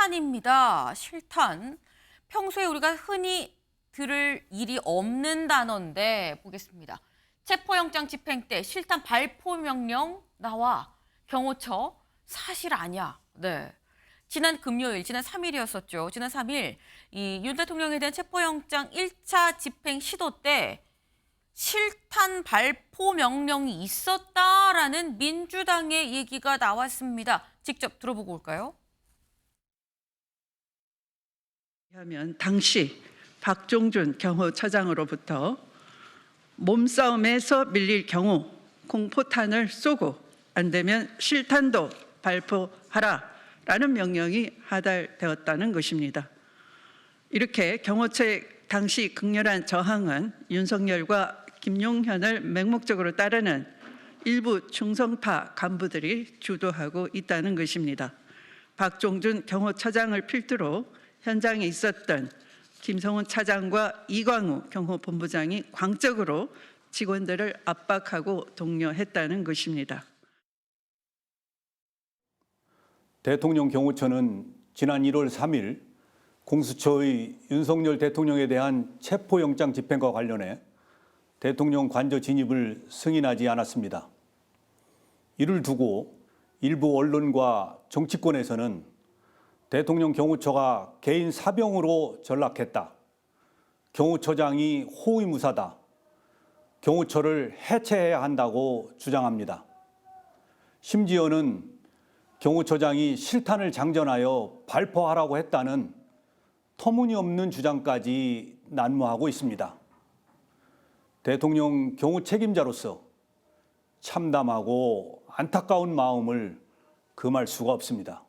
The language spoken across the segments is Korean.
실탄입니다. 실탄. 평소에 우리가 흔히 들을 일이 없는 단어인데 보겠습니다. 체포영장 집행 때 실탄 발포 명령 나와. 경호처 사실 아니야. 네. 지난 금요일, 지난 3일이었었죠. 지난 3일 이 윤 대통령에 대한 체포영장 1차 집행 시도 때 실탄 발포 명령이 있었다라는 민주당의 얘기가 나왔습니다. 직접 들어보고 올까요? 하면 당시 박종준 경호처장으로부터 몸싸움에서 밀릴 경우 공포탄을 쏘고 안 되면 실탄도 발포하라라는 명령이 하달되었다는 것입니다. 이렇게 경호처의 당시 극렬한 저항은 윤석열과 김용현을 맹목적으로 따르는 일부 충성파 간부들이 주도하고 있다는 것입니다. 박종준 경호처장을 필두로 현장에 있었던 김성훈 차장과 이광우 경호본부장이 광적으로 직원들을 압박하고 독려했다는 것입니다. 대통령 경호처는 지난 1월 3일 공수처의 윤석열 대통령에 대한 체포영장 집행과 관련해 대통령 관저 진입을 승인하지 않았습니다. 이를 두고 일부 언론과 정치권에서는 대통령 경호처가 개인 사병으로 전락했다. 경호처장이 호위무사다. 경호처를 해체해야 한다고 주장합니다. 심지어는 경호처장이 실탄을 장전하여 발포하라고 했다는 터무니없는 주장까지 난무하고 있습니다. 대통령 경호 책임자로서 참담하고 안타까운 마음을 금할 수가 없습니다.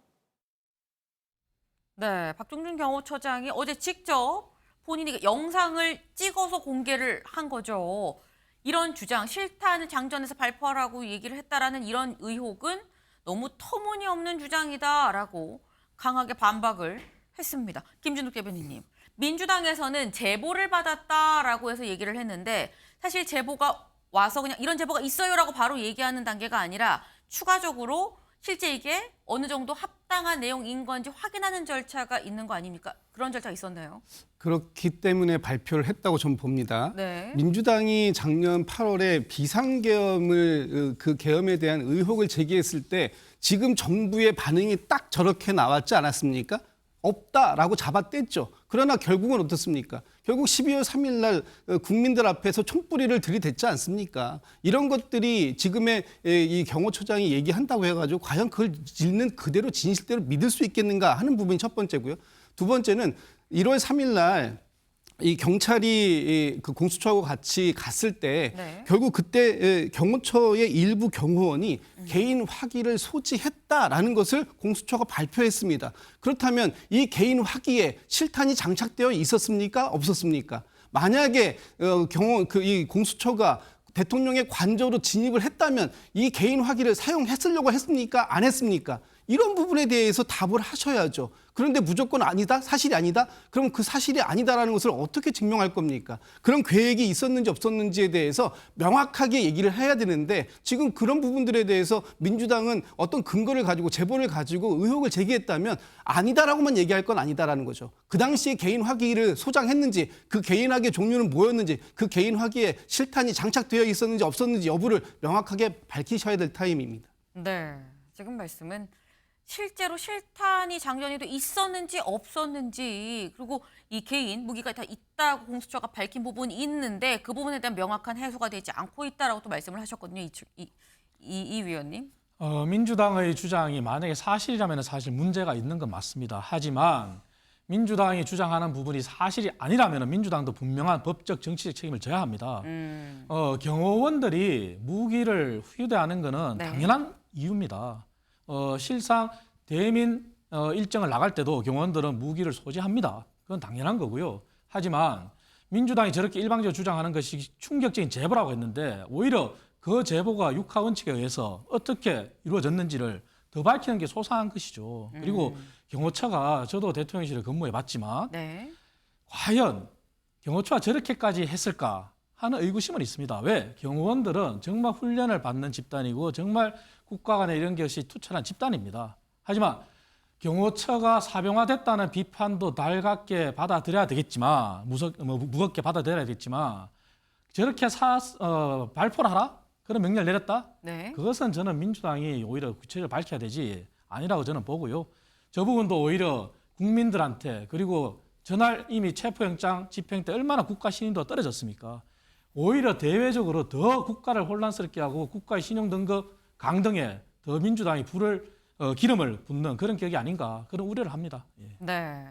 네, 박종준 경호처장이 어제 직접 본인이 영상을 찍어서 공개를 한 거죠. 이런 주장, 실탄을 장전해서 발포하라고 얘기를 했다라는 이런 의혹은 너무 터무니없는 주장이다라고 강하게 반박을 했습니다. 김준욱 대변인님, 민주당에서는 제보를 받았다라고 해서 얘기를 했는데 사실 제보가 와서 그냥 이런 제보가 있어요라고 바로 얘기하는 단계가 아니라 추가적으로 실제 이게 어느 정도 합당한 내용인 건지 확인하는 절차가 있는 거 아닙니까? 그런 절차가 있었나요? 그렇기 때문에 발표를 했다고 저는 봅니다. 네. 민주당이 작년 8월에 비상계엄을 그 계엄에 대한 의혹을 제기했을 때 지금 정부의 반응이 딱 저렇게 나왔지 않았습니까? 없다라고 잡아뗐죠. 그러나 결국은 어떻습니까? 결국 12월 3일 날 국민들 앞에서 총뿌리를 들이댔지 않습니까? 이런 것들이 지금의 이 경호처장이 얘기한다고 해가지고 과연 그걸 있는 그대로 진실대로 믿을 수 있겠는가 하는 부분이 첫 번째고요. 두 번째는 1월 3일 날 이 경찰이 그 공수처하고 같이 갔을 때 네. 결국 그때 경호처의 일부 경호원이 개인 화기를 소지했다라는 것을 공수처가 발표했습니다. 그렇다면 이 개인 화기에 실탄이 장착되어 있었습니까? 없었습니까? 만약에 이 공수처가 대통령의 관저로 진입을 했다면 이 개인 화기를 사용했으려고 했습니까? 안 했습니까? 이런 부분에 대해서 답을 하셔야죠. 그런데 무조건 아니다? 사실이 아니다? 그럼 그 사실이 아니다라는 것을 어떻게 증명할 겁니까? 그런 계획이 있었는지 없었는지에 대해서 명확하게 얘기를 해야 되는데 지금 그런 부분들에 대해서 민주당은 어떤 근거를 가지고 제보를 가지고 의혹을 제기했다면 아니다라고만 얘기할 건 아니다라는 거죠. 그 당시에 개인 화기를 소장했는지 그 개인 화기의 종류는 뭐였는지 그 개인 화기에 실탄이 장착되어 있었는지 없었는지 여부를 명확하게 밝히셔야 될 타임입니다. 네, 지금 말씀은 실제로 실탄이 장전이 돼 있었는지 없었는지 그리고 이 개인 무기가 다 있다고 공수처가 밝힌 부분이 있는데 그 부분에 대한 명확한 해소가 되지 않고 있다라고 또 말씀을 하셨거든요. 이 위원님. 민주당의 주장이 만약에 사실이라면 사실 문제가 있는 건 맞습니다. 하지만 민주당이 주장하는 부분이 사실이 아니라면 민주당도 분명한 법적 정치적 책임을 져야 합니다. 경호원들이 무기를 휴대하는 것은 네. 당연한 이유입니다. 실상 대민 일정을 나갈 때도 경호원들은 무기를 소지합니다. 그건 당연한 거고요. 하지만 민주당이 저렇게 일방적으로 주장하는 것이 충격적인 제보라고 했는데 오히려 그 제보가 육하 원칙에 의해서 어떻게 이루어졌는지를 더 밝히는 게 소상한 것이죠. 그리고 경호처가 저도 대통령실에 근무해 봤지만 네. 과연 경호처가 저렇게까지 했을까 하는 의구심은 있습니다. 왜? 경호원들은 정말 훈련을 받는 집단이고 정말 국가 간의 이런 것이 투철한 집단입니다. 하지만 경호처가 사병화됐다는 비판도 달갑게 받아들여야 되겠지만 무겁게 받아들여야 되겠지만 저렇게 발표를 하라? 그런 명령을 내렸다? 네. 그것은 저는 민주당이 오히려 구체적으로 밝혀야 되지 아니라고 저는 보고요. 저 부분도 오히려 국민들한테 그리고 전날 이미 체포영장 집행 때 얼마나 국가 신인도가 떨어졌습니까? 오히려 대외적으로 더 국가를 혼란스럽게 하고 국가의 신용 등급 강등에 더 민주당이 기름을 붓는 그런 격이 아닌가 그런 우려를 합니다. 예. 네.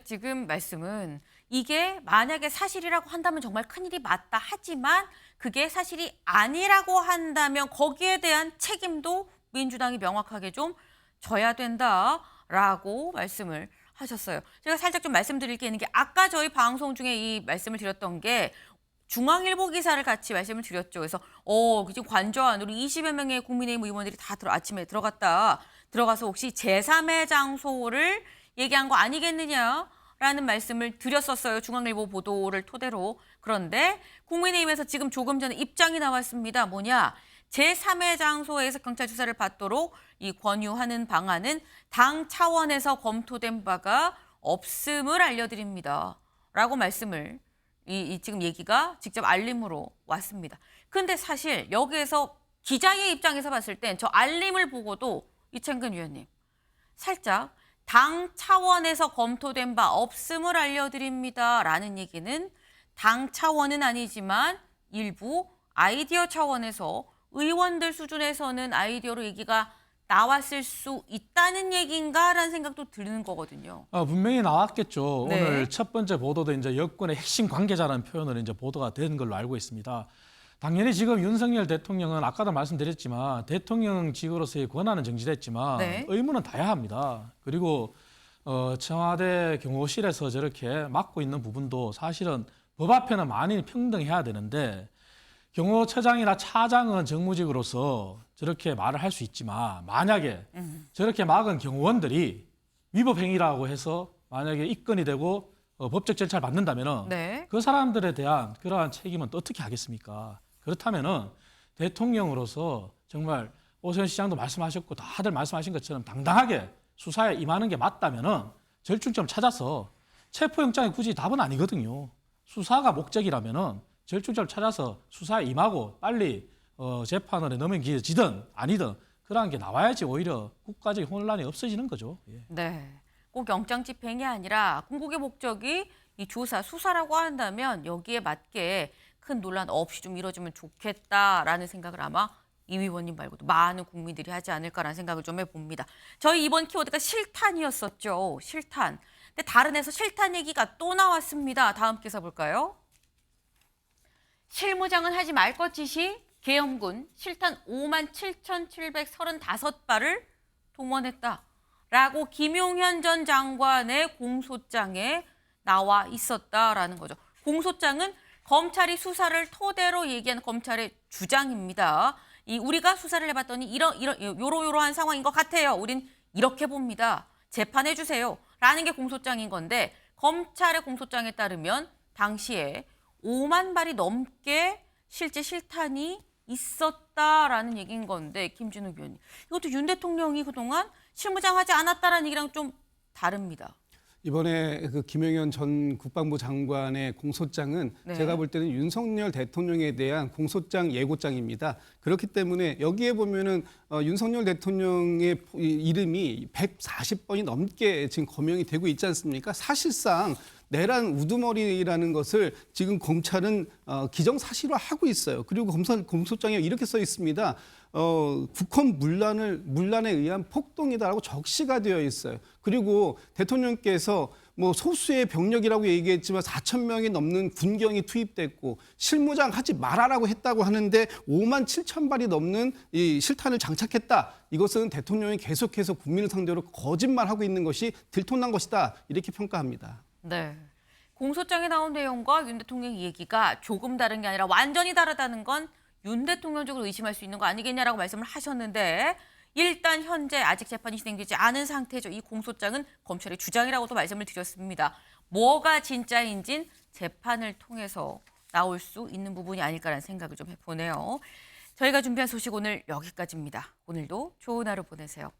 지금 말씀은 이게 만약에 사실이라고 한다면 정말 큰일이 맞다 하지만 그게 사실이 아니라고 한다면 거기에 대한 책임도 민주당이 명확하게 좀 져야 된다라고 말씀을 하셨어요. 제가 살짝 좀 말씀드릴 게 있는 게 아까 저희 방송 중에 이 말씀을 드렸던 게 중앙일보 기사를 같이 말씀을 드렸죠. 그래서 지금 관저 안으로 20여 명의 국민의힘 의원들이 다 아침에 들어가서 혹시 제3의 장소를 얘기한 거 아니겠느냐라는 말씀을 드렸었어요. 중앙일보 보도를 토대로. 그런데 국민의힘에서 지금 조금 전에 입장이 나왔습니다. 뭐냐? 제3의 장소에서 경찰 수사를 받도록 이 권유하는 방안은 당 차원에서 검토된 바가 없음을 알려드립니다. 라고 말씀을 지금 얘기가 직접 알림으로 왔습니다. 근데 사실 여기에서 기자의 입장에서 봤을 땐 저 알림을 보고도 이창근 위원님 살짝 당 차원에서 검토된 바 없음을 알려드립니다. 라는 얘기는 당 차원은 아니지만 일부 아이디어 차원에서 의원들 수준에서는 아이디어로 얘기가 나왔을 수 있다는 얘기인가라는 생각도 드는 거거든요. 분명히 나왔겠죠. 네. 오늘 첫 번째 보도도 이제 여권의 핵심 관계자라는 표현으로 이제 보도가 된 걸로 알고 있습니다. 당연히 지금 윤석열 대통령은 아까도 말씀드렸지만 대통령직으로서의 권한은 정지됐지만 네. 의무는 다해야 합니다. 그리고 청와대 경호실에서 저렇게 맡고 있는 부분도 사실은 법 앞에는 많이 평등해야 되는데 경호처장이나 차장은 정무직으로서 저렇게 말을 할 수 있지만 만약에 저렇게 막은 경호원들이 위법 행위라고 해서 만약에 입건이 되고 법적 절차를 받는다면은 네. 그 사람들에 대한 그러한 책임은 또 어떻게 하겠습니까? 그렇다면은 대통령으로서 정말 오세훈 시장도 말씀하셨고 다들 말씀하신 것처럼 당당하게 수사에 임하는 게 맞다면은 절충점 찾아서 체포영장이 굳이 답은 아니거든요. 수사가 목적이라면은 절충점을 찾아서 수사에 임하고 빨리 재판을 넘기지든 아니든 그러한 게 나와야지 오히려 국가적 혼란이 없어지는 거죠. 예. 네. 꼭 영장 집행이 아니라 궁극의 목적이 이 조사, 수사라고 한다면 여기에 맞게 큰 논란 없이 좀 이루어지면 좋겠다라는 생각을 아마 이 의원님 말고도 많은 국민들이 하지 않을까라는 생각을 좀 해봅니다. 저희 이번 키워드가 실탄이었었죠. 실탄. 근데 다른 에서 실탄 얘기가 또 나왔습니다. 다음 기사 볼까요? 실무장은 하지 말 것 짓이 계엄군 실탄 57,735발을 동원했다라고 김용현 전 장관의 공소장에 나와 있었다라는 거죠. 공소장은 검찰이 수사를 토대로 얘기한 검찰의 주장입니다. 우리가 수사를 해봤더니 요러한 상황인 것 같아요. 우린 이렇게 봅니다. 재판해 주세요. 라는 게 공소장인 건데 검찰의 공소장에 따르면 당시에 5만 발이 넘게 실제 실탄이 있었다라는 얘기인 건데 김진욱 위원님. 이것도 윤 대통령이 그동안 실무장 하지 않았다라는 얘기랑 좀 다릅니다. 이번에 그 김용현 전 국방부 장관의 공소장은 네. 제가 볼 때는 윤석열 대통령에 대한 공소장 예고장입니다. 그렇기 때문에 여기에 보면은 윤석열 대통령의 이름이 140번이 넘게 지금 거명이 되고 있지 않습니까? 사실상 내란 우두머리라는 것을 지금 검찰은 기정사실화하고 있어요. 그리고 공소장에 이렇게 써 있습니다. 국헌 문란에 의한 폭동이다라고 적시가 되어 있어요. 그리고 대통령께서 뭐 소수의 병력이라고 얘기했지만 4천 명이 넘는 군경이 투입됐고 실무장 하지 말아라고 했다고 하는데 5만 7천 발이 넘는 이 실탄을 장착했다. 이것은 대통령이 계속해서 국민을 상대로 거짓말하고 있는 것이 들통난 것이다. 이렇게 평가합니다. 네. 공소장에 나온 내용과 윤 대통령 얘기가 조금 다른 게 아니라 완전히 다르다는 건 윤 대통령 쪽으로 의심할 수 있는 거 아니겠냐라고 말씀을 하셨는데 일단 현재 아직 재판이 진행되지 않은 상태죠. 이 공소장은 검찰의 주장이라고도 말씀을 드렸습니다. 뭐가 진짜인진 재판을 통해서 나올 수 있는 부분이 아닐까라는 생각을 좀 해보네요. 저희가 준비한 소식 오늘 여기까지입니다. 오늘도 좋은 하루 보내세요.